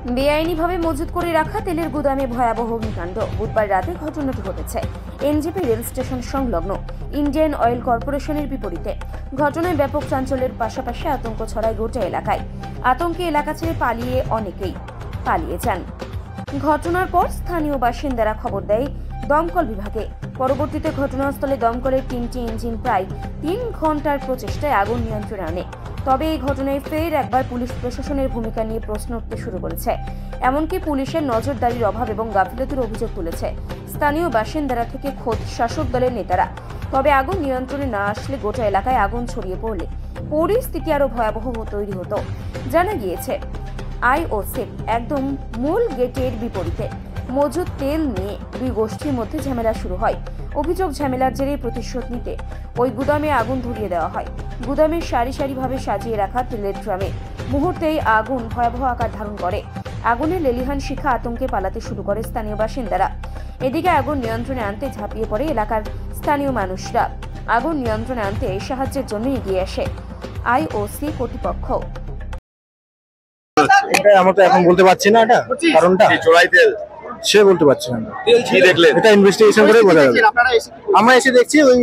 বেআইনিভাবে মজুত করে রাখা তেলের গুদামে ভয়াবহ অগ্নিকাণ্ড। বুধবার রাতে ঘটনাটি ঘটেছে এনজেপি রেল স্টেশন সংলগ্ন ইন্ডিয়ান অয়েল কর্পোরেশনের বিপরীতে। ঘটনায় ব্যাপক চাঞ্চল্যের পাশাপাশি আতঙ্ক ছড়ায় গোটা এলাকায়। আতঙ্কে এলাকা ছেড়ে অনেকেই পালিয়ে যান। ঘটনার পর স্থানীয় বাসিন্দারা খবর দেয় দমকল বিভাগে। পরবর্তীতে ঘটনাস্থলে দমকলের 3টি ইঞ্জিন প্রায় 3 ঘন্টার প্রচেষ্টায় আগুন নিয়ন্ত্রণে আনে। তবে এই ঘটনায় ফের একবার পুলিশ প্রশাসনের ভূমিকা নিয়ে প্রশ্ন উঠতে শুরু করেছে। এমনকি পুলিশের নজরদারির অভাব এবং গাফিলতির অভিযোগ তুলেছে স্থানীয় বাসিন্দারা থেকে খোদ শাসক দলের নেতারা। তবে আগুন নিয়ন্ত্রণে না আসলে গোটা এলাকায় আগুন ছড়িয়ে পড়লে পরিস্থিতি আরো ভয়াবহ তৈরি হতো। জানা গিয়েছে আইওসির একদম মূল গেটের বিপরীতে মজুদ তেল নিয়ে দুই গোষ্ঠীর মধ্যে ঝামেলা শুরু হয়। অভিযোগ, ঝামেলার জেরে প্রতিশোধ নিতে ওই গুদামে আগুন ধরিয়ে দেওয়া হয়। গুদামে সারি সারিভাবে সাজিয়ে রাখা তেলের ড্রামে মুহূর্তেই আগুন ভয়াবহ আকার ধারণ করে। আগুনের লেলিহান শিখা আতঙ্কে পালাতে শুরু করে স্থানীয় বাসিন্দারা। এদিকে আগুন নিয়ন্ত্রণে আনতে ঝাঁপিয়ে পড়ে এলাকার স্থানীয় মানুষরা। আগুন নিয়ন্ত্রণে আনতে সাহায্যের জন্য এগিয়ে আসে আইওসি কর্তৃপক্ষ। এটা আমরা তো এখন বলতে পারছি না, এটা কারণটা চোরাই তেল সে বলতে পারছি না। কি দেখলেন? এটা ইনভেস্টিগেশন করে বোঝা যাবে। আমরা এসে দেখছি ওই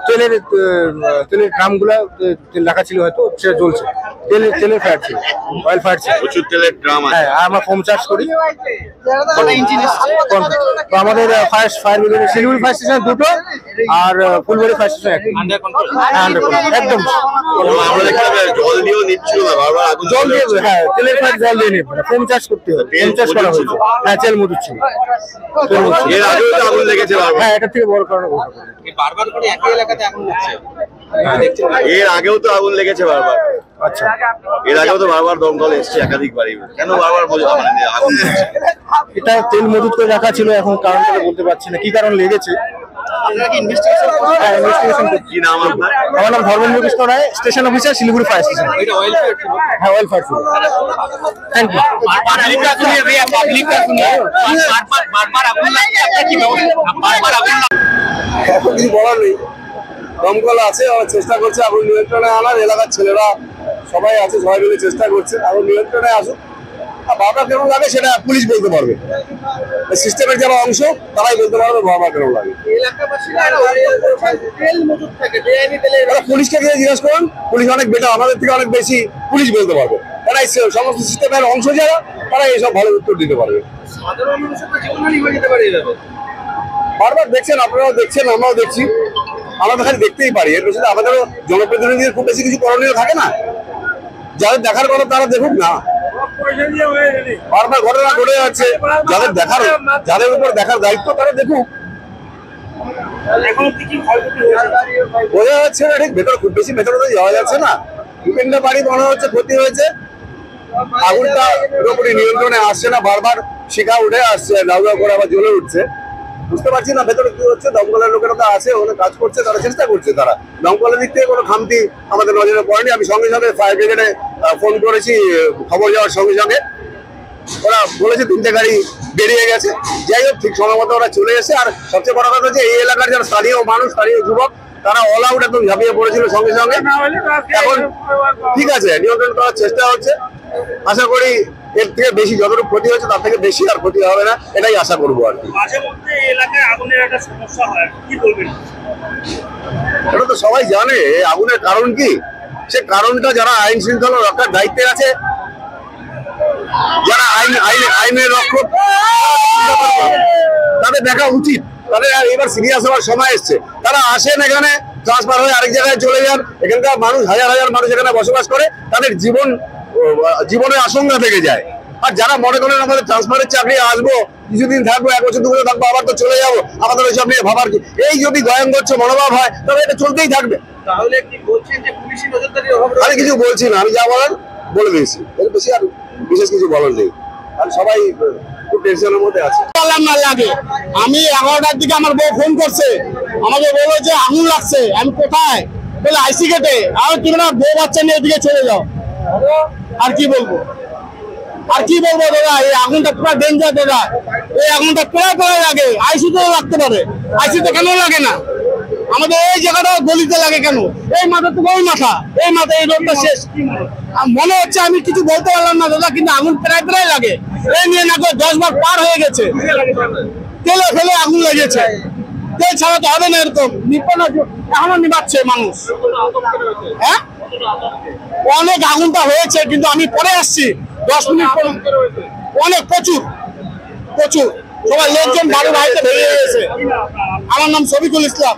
তেলের ড্রামগুলো তেল রাখা ছিল, হয়তো সেটা জ্বলছে। তেলের ফায়ার ছিল, অয়েল ফায়ার ছিল, প্রচুর তেলের ড্রাম। হ্যাঁ, আমরা ফোম চার্জ করি। তো আমাদের fire brigade Siliguri fire station দুটো আর ফুলবাড়ি ফায়ার স্টেশন একদম জল দিয়েও নিচ্ছিল না, বারবার জল দিয়ে। হ্যাঁ, তেলের ফায়ার জল দিয়ে নেবে, ফোম চার্জ করতে হবে। ফোম চার্জ করা হয়েছে। হ্যাঁ, তেল মজুদ ছিল। এর আগেও তো আগুন লেগেছে বারবার। হ্যাঁ, এটা থেকে বড় কারণ বারবার করে একই এলাকাতে আগুন লাগছে। এর আগেও তো আগুন লেগেছে বারবার। আচ্ছা, এর আগেও তো বারবার দমকল এসেছে একাধিকবারই। কেন বারবার আগুন লেগেছে? এটা তেল মজুদ করে রাখা ছিল, এখন কারণটা বলতে পারছি না কি কারণ লেগেছে। কি নাম আপনার? আমার নাম Dharmendra Krishna Roy, station officer, Siliguri fire station. হ্যাঁ, অয়েল ফায়ার ছিল। Thank you. এখন কিছু বলার নেই। দমকল আছে, চেষ্টা করছে আগুন নিয়ন্ত্রণে আনার। এলাকার ছেলেরা সবাই আছে, সবাই মিলে চেষ্টা করছে আগুন নিয়ন্ত্রণে আসুক। আর বারবার কেন লাগে সেটা পুলিশ বলতে পারবে। সিস্টেমের যারা অংশ তারাই বলতে পারবে বারবার কেন লাগে। পুলিশকে গিয়ে জিজ্ঞেস করুন, পুলিশ অনেক বেটার, আমাদের থেকে অনেক বেশি পুলিশ বলতে পারবে। তারাই সমস্ত সিস্টেমের অংশ যারা, তারা এইসব ভালো উত্তর দিতে পারবে। বারবার দেখছেন, আপনারাও দেখছেন, আমরাও দেখছি। আমরা তো খালি দেখতেই পারি, এর পেছনে আমাদেরও জনপ্রতিনিধিদের খুব বেশি কিছু করণীয় থাকে না। যাদের দেখার কথা তারা দেখুক না। বারবার ঘটনা ঘটে যাচ্ছে, যাদের উপর দেখার দায়িত্ব তারা দেখুক। বোঝা যাচ্ছে না ঠিক, ভেতরে খুব বেশি ভেতরে তো যাওয়া যাচ্ছে না। বিভিন্ন বাড়ি মনে হচ্ছে ক্ষতি হয়েছে। আগুনটা পুরোপুরি নিয়ন্ত্রণে আসছে না, বারবার শিখা উঠে আসছে, দাউ দাউ করে আবার জ্বলে উঠছে। বুঝতে পারছি না ভেতরে কি হচ্ছে। দমকলের লোকেরা তো আছে, ওখানে কাজ করছে, তারা চেষ্টা করছে। তারা দমকলের দিক থেকে কোনো খামতি আমাদের নজরে পড়েনি। আমি সঙ্গে সঙ্গে ফায়ার ব্রিগেডে ফোন করেছি, খবর যাওয়ার সঙ্গে সঙ্গে ওরা বলেছে 3টে গাড়ি বেরিয়ে গেছে। যাই হোক, ঠিক সময় মতো ওরা চলে এসে। আর সবচেয়ে বড় কথা হচ্ছে এই এলাকার যারা স্থানীয় মানুষ, স্থানীয় যুবক, তারা অল আউট একদম ঝাঁপিয়ে পড়েছিল সঙ্গে সঙ্গে। এখন ঠিক আছে, নিয়ন্ত্রণ করার চেষ্টা হচ্ছে। আশা করি এর থেকে বেশি যতটুকু ক্ষতি হয়েছে তার থেকে বেশি আর ক্ষতি হবে না, এটাই আশা করবো আর কি। এটা তো সবাই জানে আগুনের কারণ কি। সে কারণটা যারা আইন শৃঙ্খলা রক্ষার দায়িত্বে আছে, যারা আইনের রক্ষক, তাদের দেখা উচিত। তাদের এবার সিরিয়াস হওয়ার সময় এসছে। তারা আসেন এখানে, ট্রান্সফার হয়ে আরেক জায়গায় চলে যান। এখানকার মানুষ, হাজার হাজার মানুষ এখানে বসবাস করে, তাদের জীবনের আশঙ্কা থেকে যায়। আর যারা মনে করেন আমাদের ট্রান্সফারের চাকরি, আসবো কিছুদিন থাকবো, 1 বছর 2 বছর থাকবো, আবার তো চলে যাবো, আমাদের ওইসব নিয়ে ভাবার কি। এই যদি গয়ঙ্গচ্ছ মনোভাব হয় তবে এটা চলতেই থাকবে। তাহলে কি বলছেন যে পুলিশি নজরদারির অভাব? আমি কিছু বলছি না, আমি যা বলার বলে দিয়েছি, এর বেশি আর বিশেষ কিছু বলার নেই। আর সবাই খুব টেনশনের মধ্যে আছে। আমি 11টার দিকে আমার বউ ফোন করছে, আমাকে বললো যে আগুন লাগছে। আমি কোথায়? বলে আইসি গেটে। আর তুমি না বউ বাচ্চা নিয়ে এদিকে চলে যাও। আর কি বলবো দাদা, এই আগুনটা পুরো ডেঞ্জার দাদা। এই আগুনটা প্রায় লাগে, আইসিতে লাগতে পারে। আইসিতে কেন লাগে না? আমাদের এই জায়গাটা গলিতে লাগে কেন? এই মাথা থেকে ওই মাথা, এই মাথা, এই রোডটা শেষ। মনে হচ্ছে আমি কিছু বলতে পারলাম না দাদা, কিন্তু আগুন প্রায় প্রায় লাগে। এই নিয়ে না করে 10 বার পার হয়ে গেছে, তেলে ফেলে আগুন লেগেছে। তেল ছাড়া তো হবে না, এরকম নিপানো এখনো নিবাচ্ছে মানুষ। হ্যাঁ, অনেক আগুনটা হয়েছে, কিন্তু আমি পরে আসছি 10 মিনিট পর। অনেক প্রচুর প্রচুর সবাই লোকজন বাড়ি বাড়িতে বেরিয়ে গেছে। আমার নাম শফিকুল ইসলাম।